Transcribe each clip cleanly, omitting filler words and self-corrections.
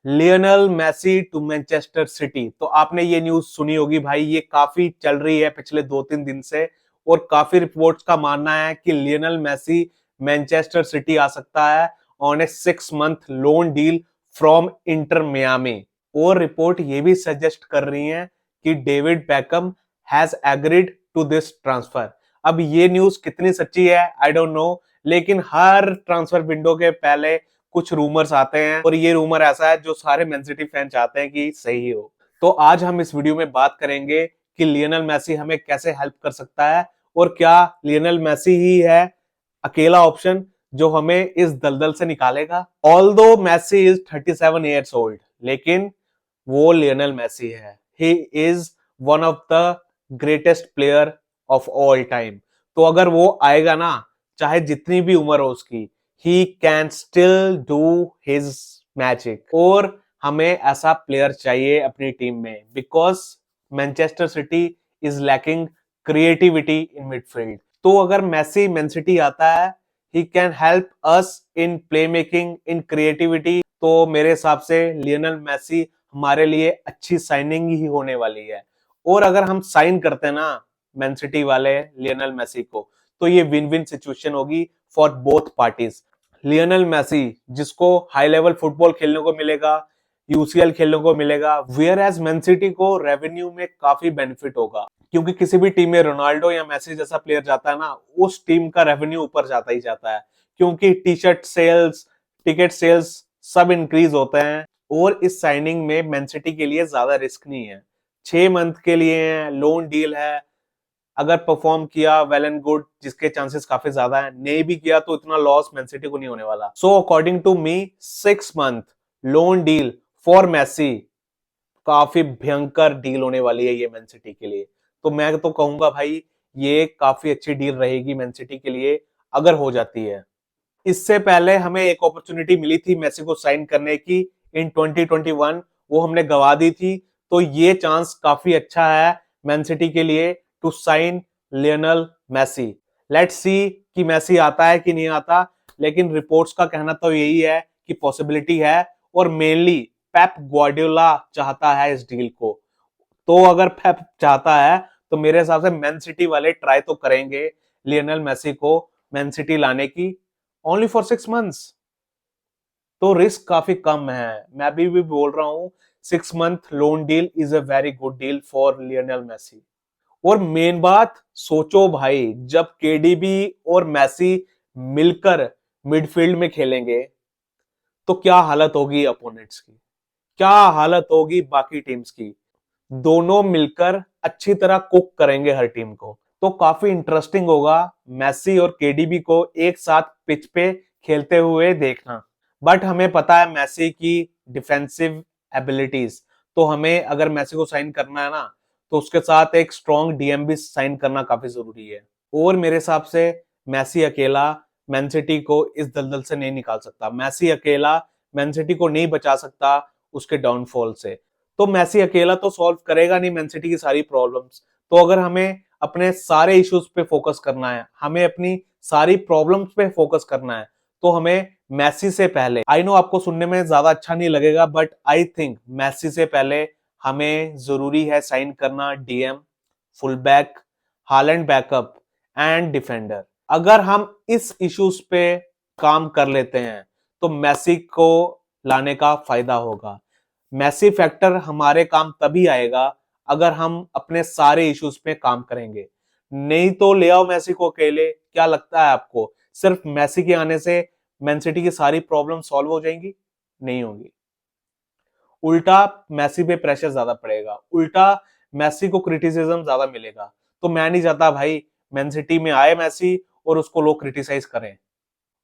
Lionel Messi to Manchester City. तो आपने ये न्यूज सुनी होगी भाई, ये काफी चल रही है पिछले 2-3 दिन से। और काफी रिपोर्ट्स का मानना है कि लियोनेल मेसी मैनचेस्टर सिटी आ सकता है on a 6 month loan deal from Inter Miami. और रिपोर्ट ये भी सजेस्ट कर रही हैं कि David Beckham has agreed to this transfer. अब ये न्यूज कितनी सच्ची है आई डोंट नो, लेकिन हर ट्रांसफर विंडो के पहले कुछ रूमर्स आते हैं और ये रूमर ऐसा है जो सारे मैन सिटी फैन चाहते हैं कि सही हो। तो आज हम इस वीडियो में बात करेंगे कि लियोनेल मेसी हमें कैसे हेल्प कर सकता है और क्या लियोनेल मेसी ही है अकेला ऑप्शन जो हमें इस दलदल से निकालेगा। Although Messi is 37 years old, लेकिन वो लियोनेल मेसी है। He is one of the greatest player of all time. तो अगर वो आएगा ना, चाहे जितनी भी उम्र हो उसकी, he can still do his magic. और हमें ऐसा प्लेयर चाहिए अपनी टीम में, because Manchester city is lacking creativity in midfield. तो अगर मेसी मैन सिटी आता है, he can help us in play making, in creativity. तो मेरे हिसाब से लियोनेल मेसी हमारे लिए अच्छी साइनिंग ही होने वाली है। और अगर हम साइन करते हैं ना मैन सिटी वाले लियोनेल मेसी को, तो ये विन विन सिचुएशन होगी for both parties. Lionel Messi जिसको हाई लेवल फुटबॉल खेलने को मिलेगा, यूसीएल खेलने को मिलेगा, वेयर एज मैन सिटी को रेवेन्यू में काफी बेनिफिट होगा। क्योंकि किसी भी टीम में रोनाल्डो या मेसी जैसा प्लेयर जाता है ना, उस टीम का रेवेन्यू ऊपर जाता ही जाता है, क्योंकि T shirt sales, ticket sales सब इंक्रीज होते हैं। और इस साइनिंग में मैन सिटी के लिए ज्यादा रिस्क नहीं है। 6 मंथ के लिए लोन डील है। अगर परफॉर्म किया वेल एंड गुड, जिसके चांसेस काफी ज्यादा है, नहीं भी किया तो इतना लॉस मैन सिटी को नहीं होने वाला। So according to me 6 month loan deal for Messi काफी भयंकर डील होने वाली है ये मैन सिटी के लिए। तो मैं तो कहूंगा भाई, ये काफी अच्छी डील रहेगी मैन सिटी के लिए अगर हो जाती है। इससे पहले हमें एक अपॉर्चुनिटी मिली थी मेसी को साइन करने की इन 2021, वो हमने गवा दी थी। तो ये चांस काफी अच्छा है मैन सिटी के लिए to sign Lionel Messi. Let's see कि मेसी आता है कि नहीं आता, लेकिन रिपोर्ट्स का कहना तो यही है कि पॉसिबिलिटी है। और मेनली पेप ग्वार्डियोला चाहता है इस डील को। तो अगर पेप चाहता है तो मेरे हिसाब से मैन सिटी वाले ट्राई तो करेंगे लियोनेल मेसी को मैन सिटी लाने की, ओनली फॉर 6 मंथ्स। तो रिस्क काफी कम है। मैं भी बोल रहा हूं 6 month loan deal is a very good deal for Lionel Messi. और मेन बात सोचो भाई, जब केडीबी और मेसी मिलकर मिडफील्ड में खेलेंगे तो क्या हालत होगी अपोनेंट्स की, क्या हालत होगी बाकी टीम्स की। दोनों मिलकर अच्छी तरह कुक करेंगे हर टीम को। तो काफी इंटरेस्टिंग होगा मेसी और केडीबी को एक साथ पिच पे खेलते हुए देखना। बट हमें पता है मेसी की डिफेंसिव एबिलिटीज। तो हमें अगर मेसी को साइन करना है ना, तो उसके साथ एक स्ट्रॉन्ग डीएम भी साइन करना काफी जरूरी है। और मेरे हिसाब से मेसी अकेला मैन सिटी को इस दलदल से नहीं निकाल सकता। मेसी अकेला मैन सिटी को नहीं बचा सकता उसके डाउनफॉल से। तो मेसी अकेला तो सॉल्व करेगा नहीं मैन सिटी की सारी प्रॉब्लम्स। तो अगर हमें अपने सारे इश्यूज पे फोकस करना है, हमें अपनी सारी प्रॉब्लम्स पे फोकस करना है, तो हमें मेसी से पहले, आई नो आपको सुनने में ज्यादा अच्छा नहीं लगेगा, बट आई थिंक मेसी से पहले हमें जरूरी है साइन करना DM, full back, Holland backup and defender. अगर हम इस इश्यूज पे काम कर लेते हैं तो मेसी को लाने का फायदा होगा। मेसी फैक्टर हमारे काम तभी आएगा अगर हम अपने सारे इश्यूज पे काम करेंगे। नहीं तो ले आओ मेसी को अकेले, क्या लगता है आपको सिर्फ मेसी के आने से मैन सिटी की सारी प्रॉब्लम सॉल्व हो जाएंगी? नहीं होगी। उल्टा मेसी पे प्रेशर ज्यादा पड़ेगा, उल्टा मेसी को क्रिटिसिज्म ज्यादा मिलेगा। तो मैं नहीं चाहता भाई मैन सिटी में आए मेसी और उसको लोग क्रिटिसाइज करें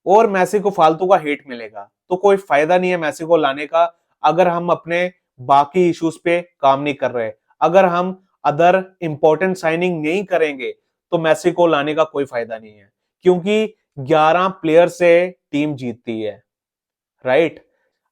और मेसी को फालतू का हेट मिलेगा। तो कोई फायदा नहीं है मेसी को लाने का अगर हम अपने बाकी इश्यूज पे काम नहीं कर रहे। अगर हम अदर इंपॉर्टेंट साइनिंग नहीं करेंगे तो मेसी को लाने का कोई फायदा नहीं है, क्योंकि 11 प्लेयर से टीम जीतती है, राइट।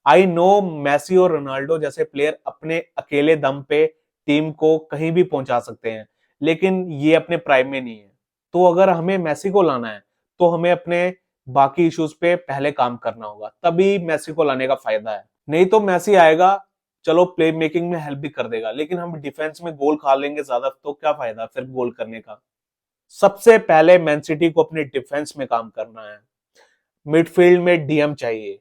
आई नो मेसी और रोनाल्डो जैसे प्लेयर अपने अकेले दम पे टीम को कहीं भी पहुंचा सकते हैं, लेकिन ये अपने प्राइम में नहीं है। तो अगर हमें मेसी को लाना है तो हमें अपने बाकी इश्यूज पे पहले काम करना होगा, तभी मेसी को लाने का फायदा है। नहीं तो मेसी आएगा, चलो प्ले मेकिंग में हेल्प भी कर देगा, लेकिन हम डिफेंस में गोल खा लेंगे ज्यादा, तो क्या फायदा फिर गोल करने का। सबसे पहले मैन सिटी को अपने डिफेंस में काम करना है, मिडफील्ड में डीएम चाहिए,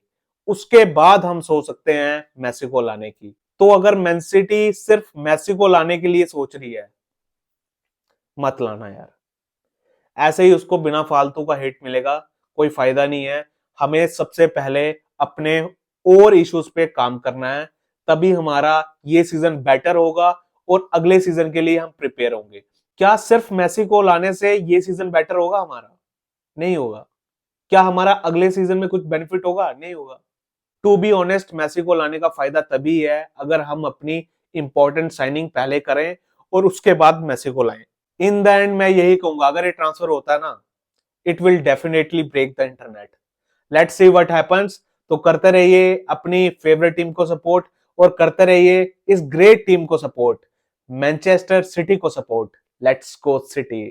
उसके बाद हम सोच सकते हैं मेसी को लाने की। तो अगर मैन सिटी सिर्फ मेसी को लाने के लिए सोच रही है, मत लाना यार, ऐसे ही उसको बिना फालतू का हिट मिलेगा, कोई फायदा नहीं है। हमें सबसे पहले अपने और इश्यूज पे काम करना है, तभी हमारा ये सीजन बेटर होगा और अगले सीजन के लिए हम प्रिपेयर होंगे। क्या सिर्फ मेसी को लाने से ये सीजन बेटर होगा हमारा? नहीं होगा। क्या हमारा अगले सीजन में कुछ बेनिफिट होगा? नहीं होगा। टू बी ऑनेस्ट, मेसी को लाने का फायदा तभी है अगर हम अपनी इंपॉर्टेंट साइनिंग पहले करें और उसके बाद मेसी को लाएं। इन द एंड मैं यही कहूंगा, अगर ये ट्रांसफर होता है ना, it will definitely break the internet. Let's see what happens. तो करते रहिए अपनी फेवरेट टीम को सपोर्ट, और करते रहिए इस ग्रेट टीम को सपोर्ट, मैनचेस्टर सिटी को सपोर्ट। Let's go city.